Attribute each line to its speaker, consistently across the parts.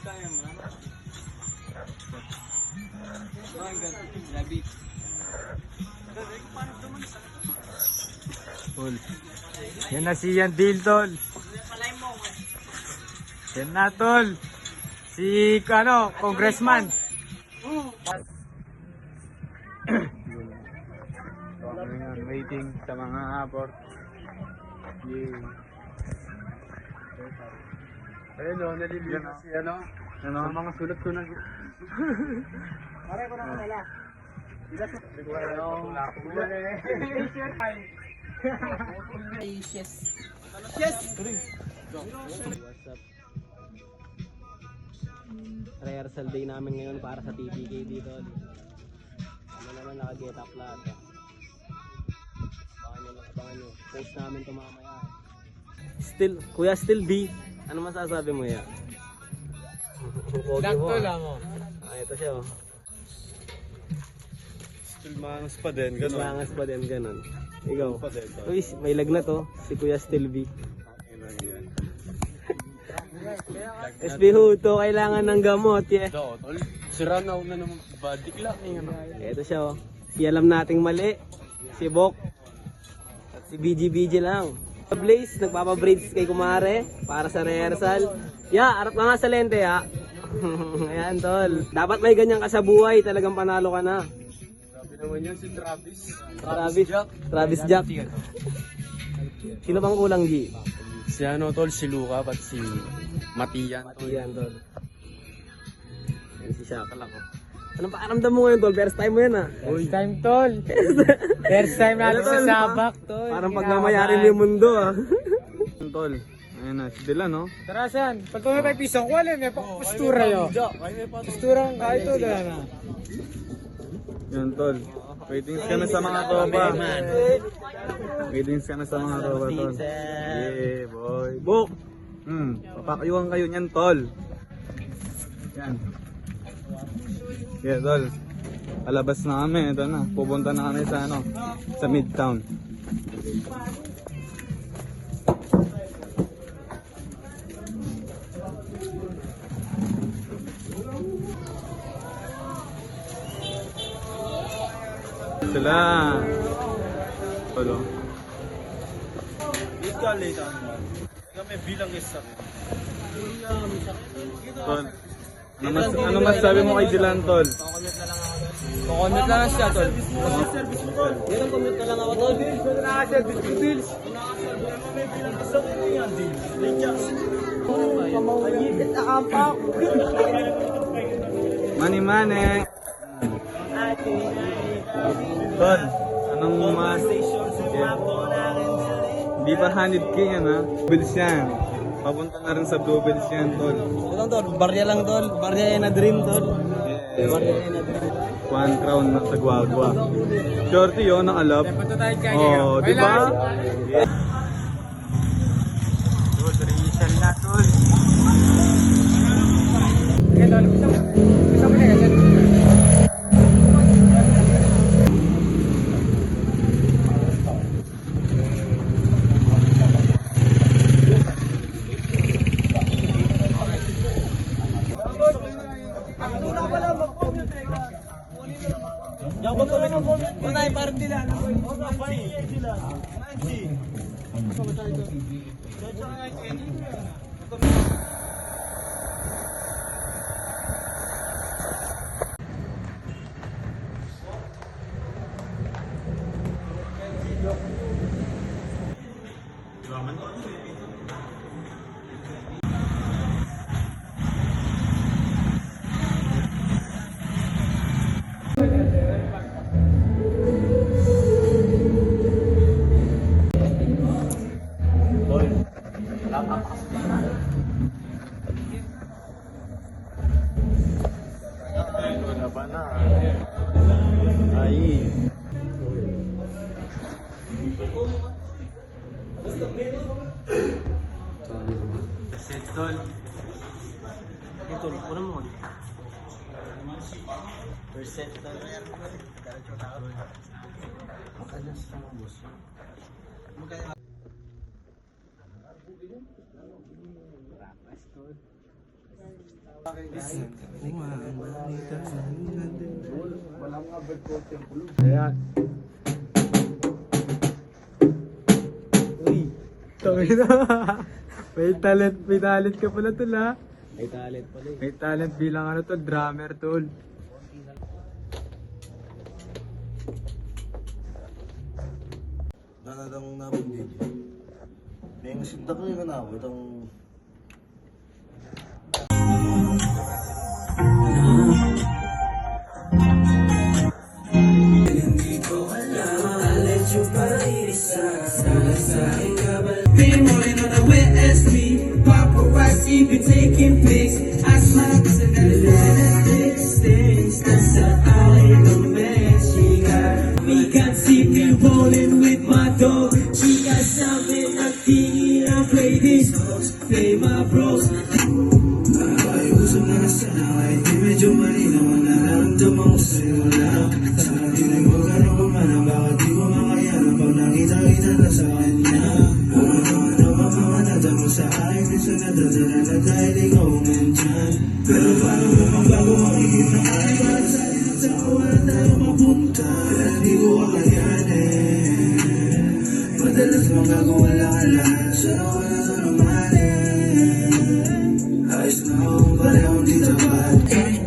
Speaker 1: kaya mo na. Grabe.
Speaker 2: Tol. Yan na si Yan Dil, tol. Yan na, tol. Si, congressman. So, ngayon, waiting sa mga port.
Speaker 1: Ayun o, naliliyan si ano.
Speaker 2: Ano?
Speaker 1: Sa mga sulat ko na.
Speaker 3: Pare ko na kanala. Sila to. Yes. Yes.
Speaker 4: What's up? Rehearsal day namin ngayon para sa TPK dito. Ano naman naka-get up lahat. Abangan nyo. Post namin ito mamaya. Kuya Still B, ano masasabi mo ya?
Speaker 1: Sakto lang o.
Speaker 4: Ito siya oh.
Speaker 1: Still mangas pa din, gano'n.
Speaker 4: Langas pa din ganun. Ikaw.
Speaker 1: Pa din, tol.
Speaker 4: Uy, may lagnat oh. Si Kuya Still B. SB Huto, kailangan ng gamot, yeah.
Speaker 1: Oo, tol. Sira na ako na naman. Badik lang.
Speaker 4: Ito siya oh. Si alam nating mali. Si Bok. At si BG lang. Blaze, nagpapabraids kay Kumare para sa rehearsal. Harap na nga sa lente ha. Ayan tol. Dapat may ganyan ka sa buhay, talagang panalo ka na.
Speaker 1: Sabi naman yan si Travis.
Speaker 4: Travis Jack. Sino bang kulang G?
Speaker 1: Si ano tol, si Luca at si Matian.
Speaker 4: Ayan tol. Ayan si Shaka lang oh. Anong pakiramdam mo ngayon tol? First time mo yan ha.
Speaker 2: First time, tol. First time natin sa Sabak, tol.
Speaker 4: Parang pagmamayari mo yung mundo ha.
Speaker 2: Tol. Ayun na, si Dila, no?
Speaker 3: Tarasan, pag may may pisong ko, may postura yo. Postura kahit to na.
Speaker 2: Yan, tol. Waitings ka na sa mga tropa. Waitings ka na sa mga tropa, tol. Yeah, boy. Bok! Papakayuhan kayo niyan, tol. Yan. Yeah, tol. Palabas na kami. Ito na. Pupunta na kami sa sa Midtown. Sila. Tolo.
Speaker 1: Ito later. Kami bilang isa.
Speaker 2: Tol. Ano masabi mo kay Dylan, tol?
Speaker 3: Comment na lang siya tol.
Speaker 4: Yan ang commute na lang ako tol.
Speaker 3: Naka-service ko deals. Pamawagit na kapak.
Speaker 2: Mani-mani. Tol, anong Di ba 100k yan ha? Bills yan. Papunta na rin sa Blue Bills yan, tol.
Speaker 4: Ito tol, barya lang tol. Barya yan na dream tol.
Speaker 2: Yes.
Speaker 4: Barya yan na dream.
Speaker 2: 1 crown na sa Guagua. Shorty yun, ang alap.
Speaker 3: Punta tayo kaya.
Speaker 2: Oh, di ba? Yeah. Tol, Rizal na, tol.
Speaker 3: Okay tol, isa mo na kasi.
Speaker 2: Ay.
Speaker 4: Set tol. Ito, una mo. Percent tol.
Speaker 3: Ayan.
Speaker 4: Uy,
Speaker 3: Tangina. May talent ka pala tol ha.
Speaker 4: may talent pala eh.
Speaker 3: May talent bilang ano tol, drummer tol.
Speaker 5: Nanadang nabundig. May masinda ko yung nanawit ang...
Speaker 6: Paparazzi be taking pics. I smile 'cause I never let it things. That's the eye of man. She got me, can see me rolling with my dog. She got something I'm thinking. I play this, play my bros.
Speaker 5: Ay, gusto na na sana ay di medyo malinaw ang nararamdaman ko sa'yo lang. Sana dinig mo ka naman man ang bakit di ko makayanan pag nakita-kita na sa kanya. Kung ano-ano ang mga nadamo sa akin, minsan nadadala na dahil ikaw ang nandyan. Pero paano mo magbago makikita ka ay para sa akin at sa kawan tayo mapunta. Pero di ko kakayanin. Madalas magagawa lang ang lahat, sana wala sa lumanin. Ayos na akong parehong di tapat.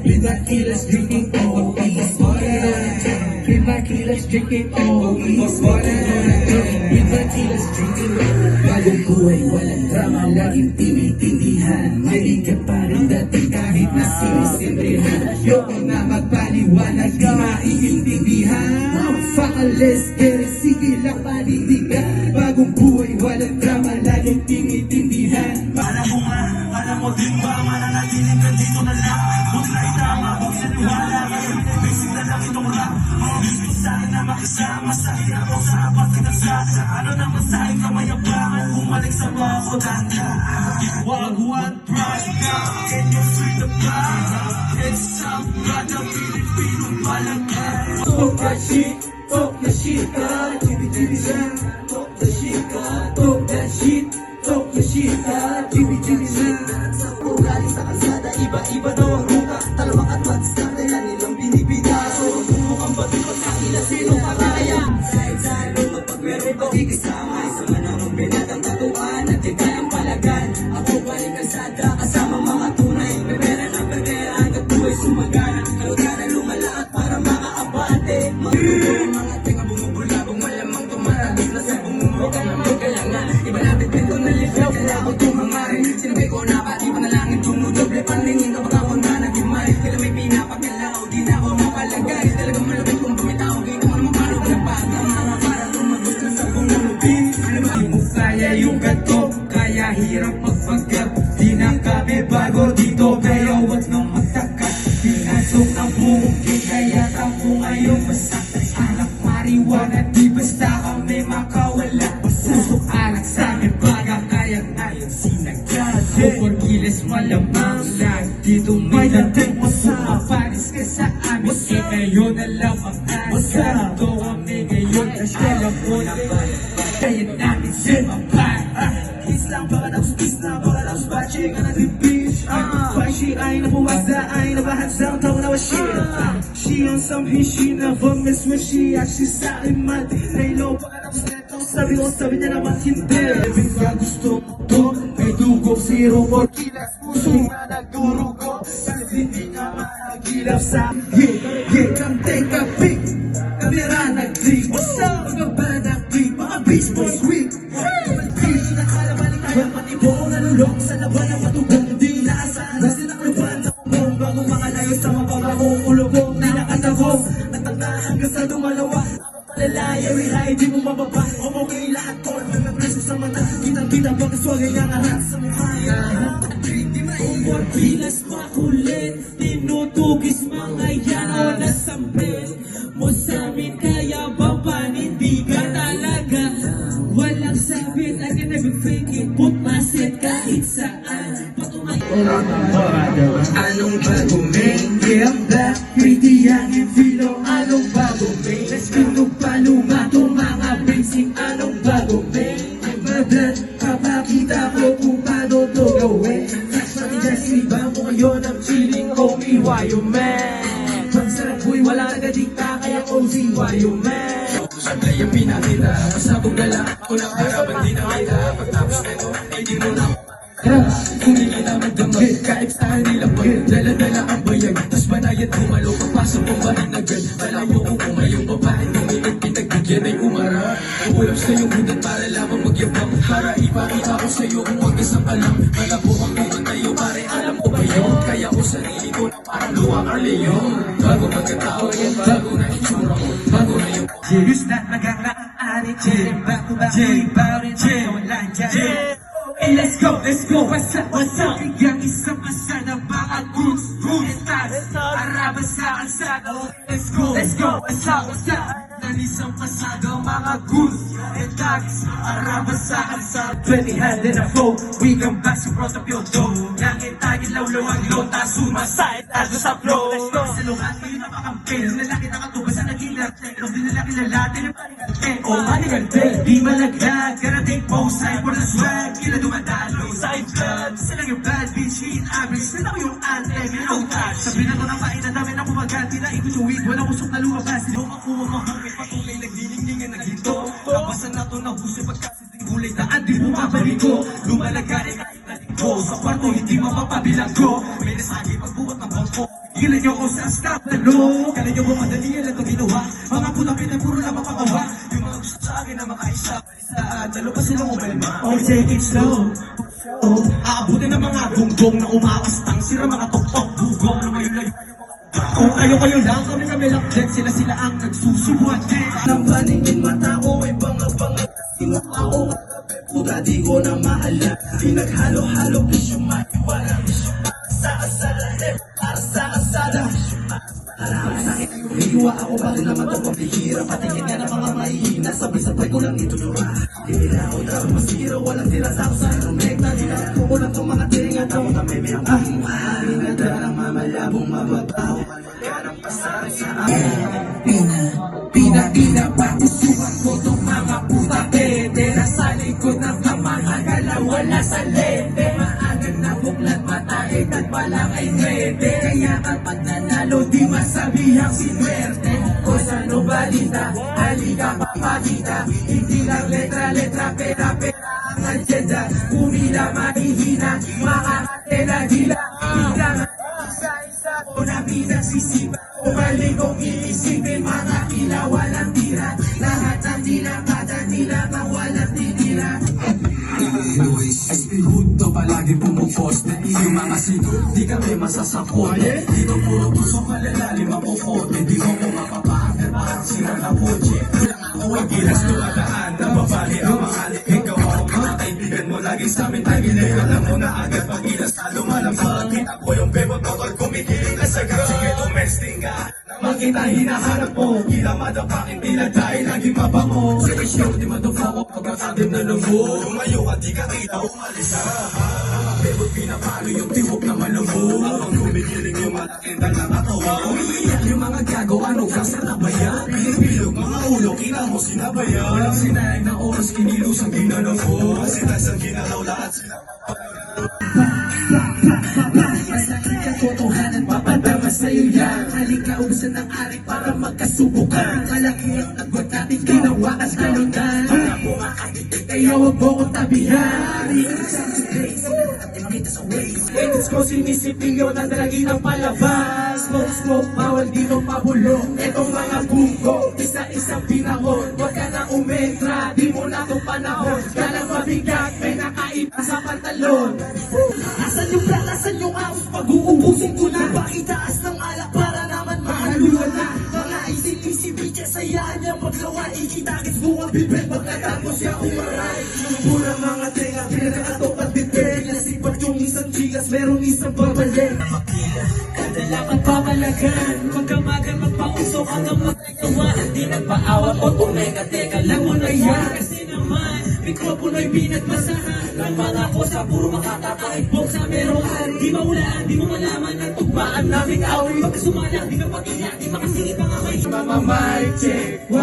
Speaker 6: With my killers drinking OE's water. With my killers drinking OE's water. With my killers drinking. Bagong buhay, walang drama, laging tinitindihan. May ikat pa rin dating kahit na sinisimbrihan. Ayoko na magpaliwanag, di maiintindihan. Fuck a list, get it, sige lang panindigan. Bagong buhay, walang drama, laging tinitindihan.
Speaker 5: Para mo nga, alam mo din ba, mananatiling ka dito na lang. Huwag na itama, huwag sa niwala. Ngayon, basic na lang itong rap. Mga gusto sa akin na makisama. Sa hirap o sa apat kinasa. Ano naman sa akin kamayabangan. Bumalik sa mga kodanda. Wagwan, trust God. Can you feel the power? It's some brother, Pilipinong balangkan.
Speaker 6: Talk that shit, talk that shit, God. Jibby lang. Talk that shit, God. Talk that shit, talk that shit, God. Jibby lang. Ugali sa kalsada, iba-iba daw ang ruta. Talawang at matis na kaya nilang binibitaso. Mukhang bato pa sa kanila, sino kakaya? Sahit-salo, magpag-meron pakikisama. Isama namang binatang tatuan at di kayang palagan. Ako pa rin kalsada, kasama mga tunay. May pera ng pera, hanggat buhay sumagana. Kalot na lumala at para makaabante. Mga tenga bumubulabong, malamang tumarabig na sa bumumuka ng magkalangan. Iba natin pinto na ligaw, kaya ako tumangarin. Sinabi ko na pati panalangin, tumudoble paningin kapag ako na nagimay. Kailan may pinapagalaw, di na ako mapalagay. Talagang malapit kong bumitaw, ginawa naman parang nagpagam. Mga para tumagos na sa buong lubin. Ano ba? Di mo kaya yung gato, kaya hirap magpanggap. Di na kami bago dito, pero wag nang magtakat. Pinasok ang bumungkin, kaya tampo ngayon masakit. Anak mariwana, di basta kami makawala. Pusok alak sa amin, baga kaya ngayon sinagyan. Bukod kilis malamang lang, dito may dating mapapanis ka sa amin. Eh ngayon na lang ang asa, ito kami ngayon. Alam ko na ba, kaya namin sumapay. Kiss lang, baka daws batching ka na di bitch. Why she ay nabuwas na ay nabahan sa taon na was shit. She on some hit, she never miss when she actually sa akin man. Lay low, baka daws neto, sabi niya naman hindi. Living ka gusto mo to, may dugong zero more kilas. Puso na nagdurugo, kasi hindi nga mahagilap sa hit. Come take a pic, kamera nag-drink. What's up? Mga ba nag-drink, mga beach boys weak. Beach, nakalabalik kaya pati buong nalulong sa laban ng matugong. Di naasahan na sinakluban sa kumong bagong mga layo sa mapabagong ulubong na nakatabong. Natanda hanggang sa dumalawa. Palalaya, wiray, di mo mababa. Umukay lahat ko, mga preso sa mata. Kitang-kita pagkaswagay nga harap sa mukha. Umot pilas makulit, tinutugis mga yan o nasampit. Mo sa amin kaya ba panindigan talaga? Walang sabit, I can never fake it. Put my set kahit saan. Anong bago, man? Yeah, I'm back. Pretty young and filo. Anong bago, man? Let's go to paluma. Itong mga basic. Anong bago, man? I'm a blood. Papakita ko kung paano to gawin. Touch pati dahil ibang mo ngayon ang feeling, homie, why you mad? Ang sarap boy, wala nagadikta, kaya OZ, why you mad? Siyempre yung pinakita, mas nabugala, ako lang harapan din na kita. Pagtapos nito, ay di mo na kung di kita magdamag, kahit saan nila pag dala-dala ang bayag, tas banayad kumalo, papasok ang barinagan. Malayo kung umayong babae, kumilit pinagbigyan ay umara. Umulap sa iyong budan para lamang magyabang, para ipakita ko sa iyo kung wag isang alam. Malabo ang buwan tayo, pare alam ko ba yun? Kaya ko sarili ko na parang luwa Arleon. Bago pagkatao, bago na itsura ko, bago na yung serious na nag-aani, back to back, about it, wala dyan. Hey, let's go, what's up? Bigyan isang asa ng mga goods, stars, arabas sa kalsada. Let's go, what's up? Nalisang pasada, mga goods, tags, arabas sa kalsada. 20 hand in a flow, we come back to cross the field, langit tagin, lawlaw ang lota, sumasayad, ado sa flow. Sa lugar, kayo napakampil, lalaki na katubas sa nag-inarte, pero di nila kilala, tinapalingante, o maningante, di malaglag, karating post, side for the swag, kila dumadalo, side blood, sila yung bad bitch, in average, sila ko yung anthem, you know touch. Sabi na ko na pain, ang dami na kumaganti na itutuwid, walang usok na lumabas, hindi mo makuha mahupit, patuloy nagdilinglingan naghinto, labasan na to ng puso pagkasiting gulay, daan di bumabalik ko, lumalagarin kahit natin ko, sa kwarto hindi mapapabilang ko, may nasagi pagbuhat ng bangko. Gilan nyo ko sa stop na lo, kala nyo mo madali yan ang ginawa, mga pulapin na puro na mapakawa, yung mga gusto sa akin na makaisa, palisaan, dalo pa silang umalma. Oh, take it slow. Aabutin ng mga gunggong na umakastang, sira mga tok-tok, bugong na may layo. Kung kayo lang, kami laklet, sila ang nagsusubuhan din. Nang paningin mata ko, may banga-banga, kinuha ko nga gabi, puta di ko na mahala. Di naghalo-halo, isyo maiwala, isyo sa kasada, para sa kasada. Alam sa akin, hiwa ako, bakit naman ito pambihira, patingin nga ng mga mahihina, sabay-sabay ko lang ito lura. Hindi na ako dapat masira, walang tira sa ako sa rumekta, di na ako lang itong mga tiringan, ako na may mayang mahali na darang mamalabong mababaw, magkanang pasarang sa akin. Pina, patusukan ko itong mga puta pete, nasa likod ng kamahagala, wala sa lente, maagang nabuklat mataid at palang ay nwete, kaya kapag nanalo di masabihang sinuwerte. Kung saan balita, halika papakita, hindi lang letra, pera ang agenda, kumila mahihina, makakatela dila, hindi nga isa-isa ko na pinagsisipa, umali kong iisipin, mga ilaw walang tira, lahat ng nilakada nila, mawalang tinila. Hood to palagi pumuposte, yung mga sigot, di kami masasakote, dito puro puso malalalim ang pukote, di mo ko mapapaker, parang sira na poche, kulang ako ay gilas tumalaan, nababali ang mga ikaw ako mga kaibigan mo, lagi sa amin tayo gilay, alam mo na agad pag ilas na lumalamang, kita ko yung bebot mo, tol kumikiling na sagad, sige tumesting ka, naman kita hinahanap mo, kila madapakin tila dahil lagi mabango, sige show, di madafa ko, pagkakadim na lunggo, lumayo ka di ka kita, umalis ka, mga bebot pinapalo yung tiwok na malambo, habang kumikiling yung malaking dal na katawa, umiiyak yung mga gago, ano kasar na ba yan? Bilog mga ulo, kita mo sinabayan, walang sinayang na oras, kinilos ang ginanong ko, sitas ang ginalaw, lahat sila masakit ka totohanan, papadama sa'yo yan, halika ubusan ng ari para magkasubukan, malaki ang agwat natin, ginawakas kalunan, mga bumakakitig kayo, huwag mo kong tabihan, Edits ko sinisipin yun ang dalagi ng palabas, smoke, bawal dito pabulong, etong mga bungko, isa-isang pinahon, huwag ka na umentra, di mo na itong panahon, galang mabigat, may nakaiba sa pantalon. Asan yung plan, asan yung house, pag-uubusin ko na, pakitaas ng alak para naman mahaluan na, mga isip-isip, sayaan niya maglawa, ikitakit bunga bibig, pagkatapos siya umaray, murang mga tenga, pinakatok at bibig, nasipat yung isang chigas, merong isang babalik, kadala pagpapalagan, magkamagan magpausok hanggang magkagawa, di nagpaawat o tumega, teka lang mo na yan, kasi naman mikropono'y pinagmasahan ng mga ko sa puro makakakain po sa merong hari di maulaan, di mo malaman ang tugmaan naming awin magkasumala, di ka pakinya, di makasingit mga may mamamay, check, 1,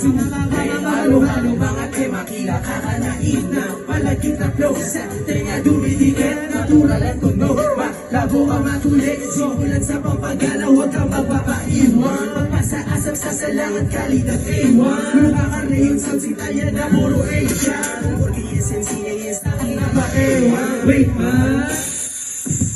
Speaker 6: 2 ay halo-halo mga tema kila kakanain na palagit na flow sa tenga dumidikit natural at tunog malabo ang matulik simulan sa pampagalaw huwag kang magpapaiwan magpasa-asap sa salangan kalidad A1 lumakarnihin sa sitayan na puro Asia porque esensiya yes na ang napaiwan wait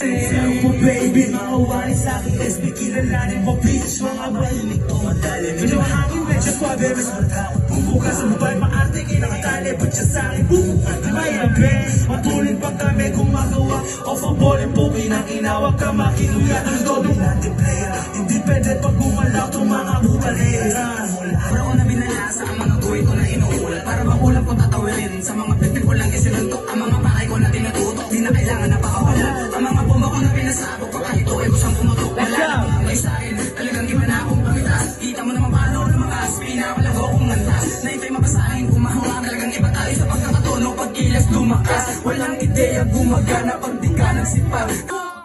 Speaker 6: Sabi mo baby, makawari sa'king SB kilalanin mo bitch mga balinig to madalim medyo mahangin, medyo swabe mas matakot bubukas sa mobile, maarte kayo nakatali ba't siya sa'kin bubukan may abes matulin pa kami gumagawa off ang ballin po kinakinawa ka makinuya ng todo natin player hindi pwede pag gumalaw itong mga bubalera para ko na binalasa ang mga buhay ko na inuulat para bang ulam ko tatawirin sa mga pipin ko lang isinuntok ang mga pakay ko na tinututok di na kailangan na pakawala ang mga bomba ko na pinasabog ko kahit ito ay kusang pumutok wala may sa'kin talagang iba na akong pamitas kita mo naman paano lumakas pinapalago kong lantas naintay mapasahin kumahawa talagang iba tayo sa pagkakatono pagkilas lumakas walang ideya gumagana pag di ka nagsipag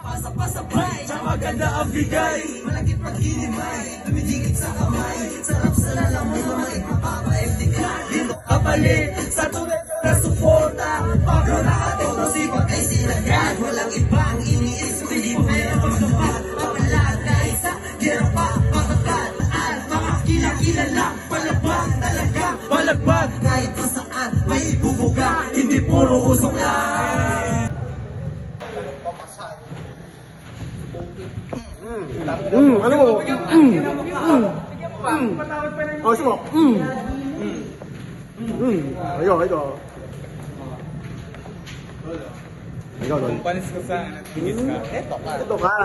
Speaker 6: pasapasapay tsaka maganda ang bigay malagit pag-inimay dumidikit sa kamay sarap sa lalamoy mamait mapapa-FD ka dito kapalit sa tunay na suporta pagro na ating masipag ay silagad walang ibang iniis hindi mo meron magkapat papalagay sa gero pa pagkakat at mga kilala palabang talaga balagbag kahit pa saan may bubuga hindi puro usok lang
Speaker 2: Ano mo? Oh, sumo. Ayo. Ikaw, Lol.
Speaker 3: Panis ko sa tingis ka.
Speaker 2: Ito ka.